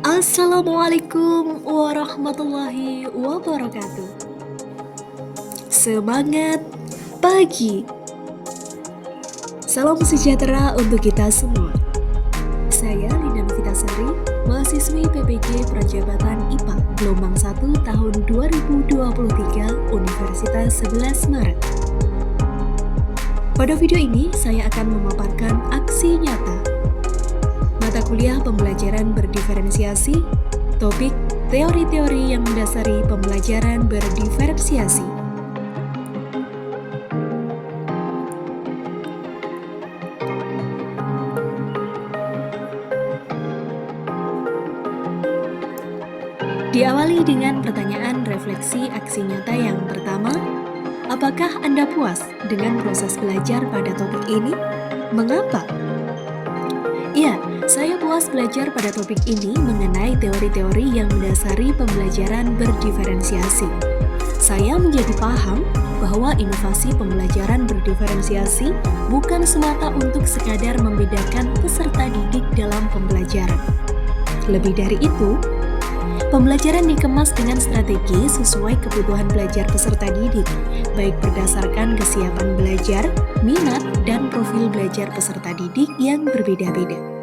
Assalamualaikum warahmatullahi wabarakatuh. Semangat pagi. Salam sejahtera untuk kita semua. Saya Linda Novitasari, mahasiswi PPG Perjabatan IPA Gelombang 1 tahun 2023 Universitas 11 Maret. Pada video ini saya akan memaparkan aksi nyata mata kuliah pembelajaran berdiferensiasi, topik teori-teori yang mendasari pembelajaran berdiferensiasi. Diawali dengan pertanyaan refleksi aksi nyata yang pertama, apakah Anda puas dengan proses belajar pada topik ini? Mengapa? Ya, saya puas belajar pada topik ini mengenai teori-teori yang mendasari pembelajaran berdiferensiasi. Saya menjadi paham bahwa inovasi pembelajaran berdiferensiasi bukan semata untuk sekadar membedakan peserta didik dalam pembelajaran. Lebih dari itu, pembelajaran dikemas dengan strategi sesuai kebutuhan belajar peserta didik, baik berdasarkan kesiapan belajar, minat, dan profil belajar peserta didik yang berbeda-beda.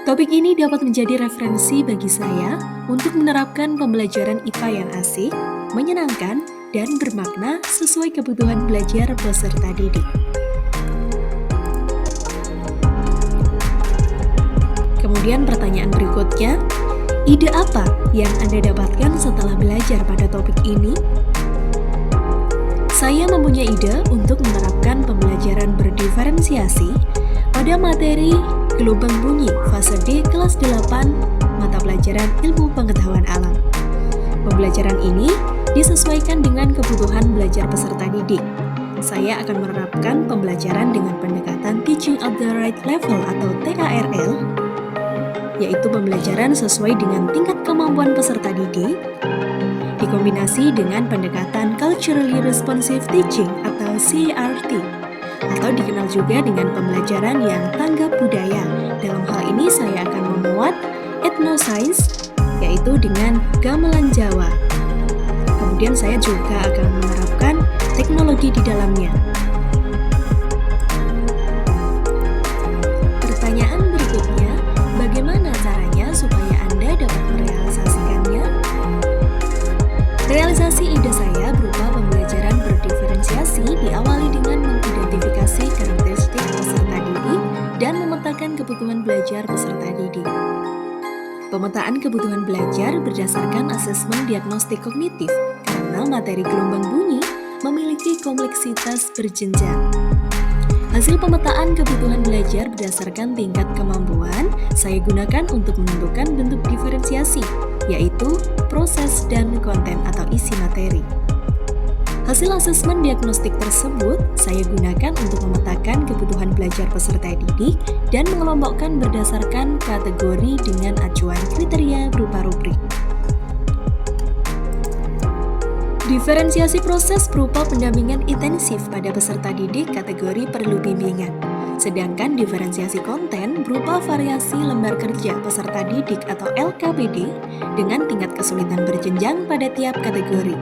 Topik ini dapat menjadi referensi bagi saya untuk menerapkan pembelajaran IPA yang asik, menyenangkan, dan bermakna sesuai kebutuhan belajar peserta didik. Kemudian pertanyaan berikutnya, ide apa yang Anda dapatkan setelah belajar pada topik ini? Saya mempunyai ide untuk menerapkan pembelajaran berdiferensiasi pada materi gelombang bunyi fase D kelas 8 mata pelajaran ilmu pengetahuan alam. Pembelajaran ini disesuaikan dengan kebutuhan belajar peserta didik. Saya akan menerapkan pembelajaran dengan pendekatan Teaching at the Right Level atau TARL, yaitu pembelajaran sesuai dengan tingkat kemampuan peserta didik, dikombinasi dengan pendekatan Culturally Responsive Teaching atau CRT, atau dikenal juga dengan pembelajaran yang tanggap budaya. Dalam hal ini saya akan memuat etnoscience, yaitu dengan gamelan Jawa. Kemudian saya juga akan menerapkan teknologi di dalamnya. Pertanyaan berikutnya, bagaimana caranya supaya Anda dapat merealisasikannya? Realisasi ide saya berupa pembelajaran berdiferensiasi diawali dengan mengidentifikasi karakteristik peserta didik dan memetakan kebutuhan belajar peserta didik. Pemetaan kebutuhan belajar berdasarkan asesmen diagnostik kognitif karena materi gelombang bunyi memiliki kompleksitas berjenjang. Hasil pemetaan kebutuhan belajar berdasarkan tingkat kemampuan saya gunakan untuk menentukan bentuk diferensiasi, yaitu proses dan konten atau isi materi. Hasil asesmen diagnostik tersebut saya gunakan untuk memetakan kebutuhan belajar peserta didik dan mengelompokkan berdasarkan kategori dengan acuan kriteria berupa rubrik. Diferensiasi proses berupa pendampingan intensif pada peserta didik kategori perlu bimbingan. Sedangkan diferensiasi konten berupa variasi lembar kerja peserta didik atau LKPD dengan tingkat kesulitan berjenjang pada tiap kategori.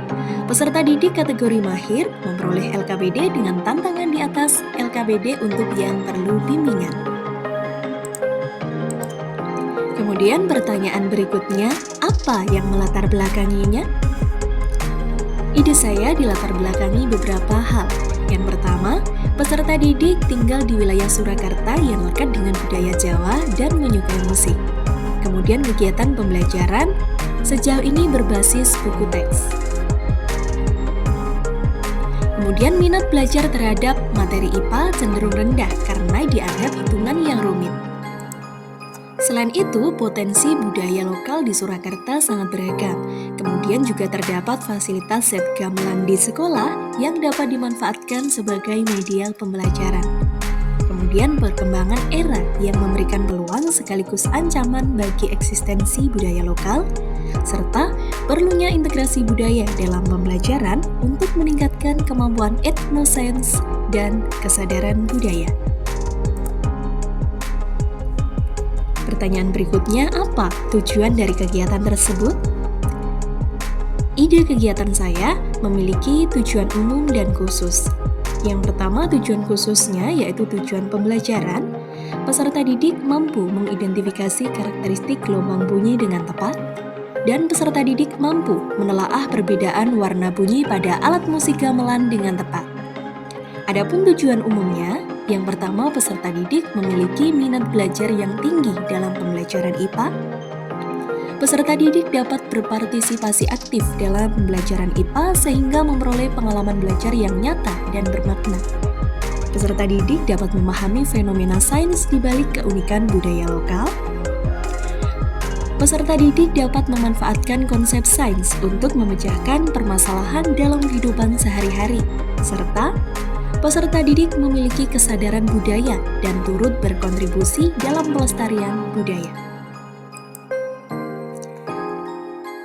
Peserta didik kategori mahir memperoleh LKPD dengan tantangan di atas LKPD untuk yang perlu bimbingan. Kemudian pertanyaan berikutnya, apa yang melatar belakanginya? Ide saya dilatar belakangi beberapa hal. Yang pertama, peserta didik tinggal di wilayah Surakarta yang lekat dengan budaya Jawa dan menyukai musik. Kemudian kegiatan pembelajaran sejauh ini berbasis buku teks. Kemudian minat belajar terhadap materi IPA cenderung rendah karena dianggap hitungan yang rumit. Selain itu, potensi budaya lokal di Surakarta sangat beragam. Kemudian juga terdapat fasilitas set gamelan di sekolah yang dapat dimanfaatkan sebagai media pembelajaran. Kemudian perkembangan era yang memberikan peluang sekaligus ancaman bagi eksistensi budaya lokal, serta perlunya integrasi budaya dalam pembelajaran untuk meningkatkan kemampuan etnoscience dan kesadaran budaya. Pertanyaan berikutnya, apa tujuan dari kegiatan tersebut? Ide kegiatan saya memiliki tujuan umum dan khusus. Yang pertama, tujuan khususnya yaitu tujuan pembelajaran. Peserta didik mampu mengidentifikasi karakteristik gelombang bunyi dengan tepat, dan peserta didik mampu menelaah perbedaan warna bunyi pada alat musik gamelan dengan tepat. Adapun tujuan umumnya, yang pertama, peserta didik memiliki minat belajar yang tinggi dalam pembelajaran IPA. Peserta didik dapat berpartisipasi aktif dalam pembelajaran IPA sehingga memperoleh pengalaman belajar yang nyata dan bermakna. Peserta didik dapat memahami fenomena sains di balik keunikan budaya lokal. Peserta didik dapat memanfaatkan konsep sains untuk memecahkan permasalahan dalam kehidupan sehari-hari, serta peserta didik memiliki kesadaran budaya dan turut berkontribusi dalam pelestarian budaya.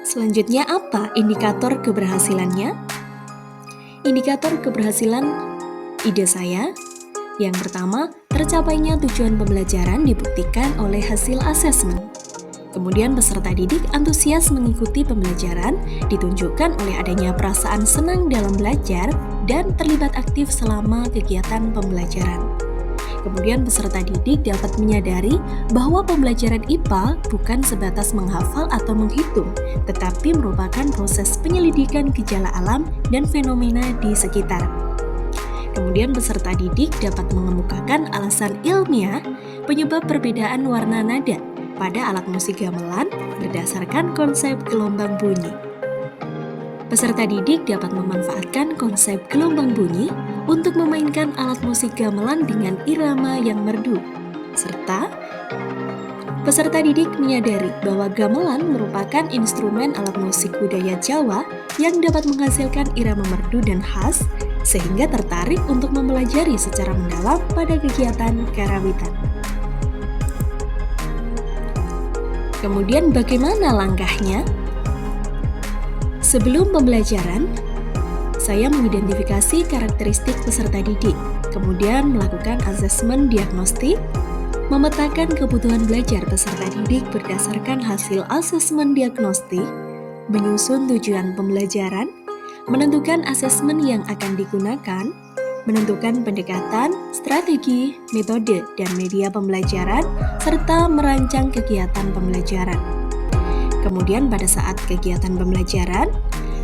Selanjutnya, apa indikator keberhasilannya? Indikator keberhasilan ide saya, yang pertama, tercapainya tujuan pembelajaran dibuktikan oleh hasil asesmen. Kemudian peserta didik antusias mengikuti pembelajaran ditunjukkan oleh adanya perasaan senang dalam belajar dan terlibat aktif selama kegiatan pembelajaran. Kemudian peserta didik dapat menyadari bahwa pembelajaran IPA bukan sebatas menghafal atau menghitung, tetapi merupakan proses penyelidikan gejala alam dan fenomena di sekitar. Kemudian peserta didik dapat mengemukakan alasan ilmiah penyebab perbedaan warna nada pada alat musik gamelan berdasarkan konsep gelombang bunyi. Peserta didik dapat memanfaatkan konsep gelombang bunyi untuk memainkan alat musik gamelan dengan irama yang merdu. Serta peserta didik menyadari bahwa gamelan merupakan instrumen alat musik budaya Jawa yang dapat menghasilkan irama merdu dan khas, sehingga tertarik untuk mempelajari secara mendalam pada kegiatan karawitan. Kemudian bagaimana langkahnya? Sebelum pembelajaran, saya mengidentifikasi karakteristik peserta didik, kemudian melakukan asesmen diagnostik, memetakan kebutuhan belajar peserta didik berdasarkan hasil asesmen diagnostik, menyusun tujuan pembelajaran, menentukan asesmen yang akan digunakan, menentukan pendekatan, strategi, metode, dan media pembelajaran, serta merancang kegiatan pembelajaran. Kemudian pada saat kegiatan pembelajaran,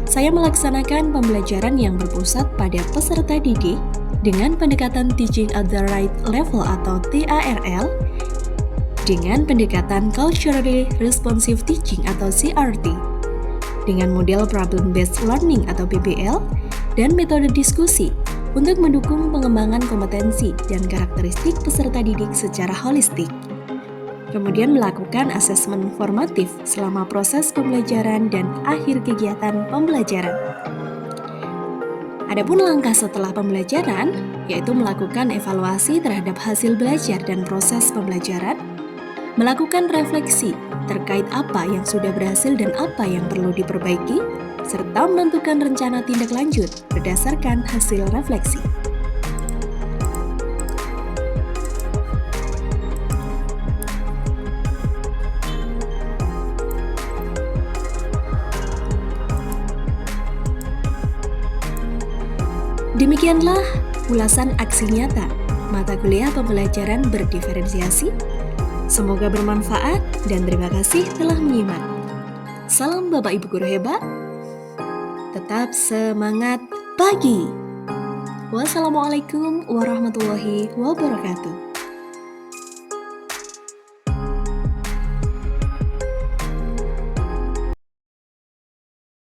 saya melaksanakan pembelajaran yang berpusat pada peserta didik dengan pendekatan Teaching at the Right Level atau TARL, dengan pendekatan Culturally Responsive Teaching atau CRT, dengan model Problem Based Learning atau PBL, dan metode diskusi untuk mendukung pengembangan kompetensi dan karakteristik peserta didik secara holistik. Kemudian melakukan asesmen formatif selama proses pembelajaran dan akhir kegiatan pembelajaran. Adapun langkah setelah pembelajaran, yaitu melakukan evaluasi terhadap hasil belajar dan proses pembelajaran, melakukan refleksi terkait apa yang sudah berhasil dan apa yang perlu diperbaiki, serta menentukan rencana tindak lanjut berdasarkan hasil refleksi. Demikianlah ulasan aksi nyata mata kuliah pembelajaran berdiferensiasi. Semoga bermanfaat dan terima kasih telah menyimak. Salam Bapak Ibu Guru hebat. Tetap semangat pagi. Wassalamualaikum warahmatullahi wabarakatuh.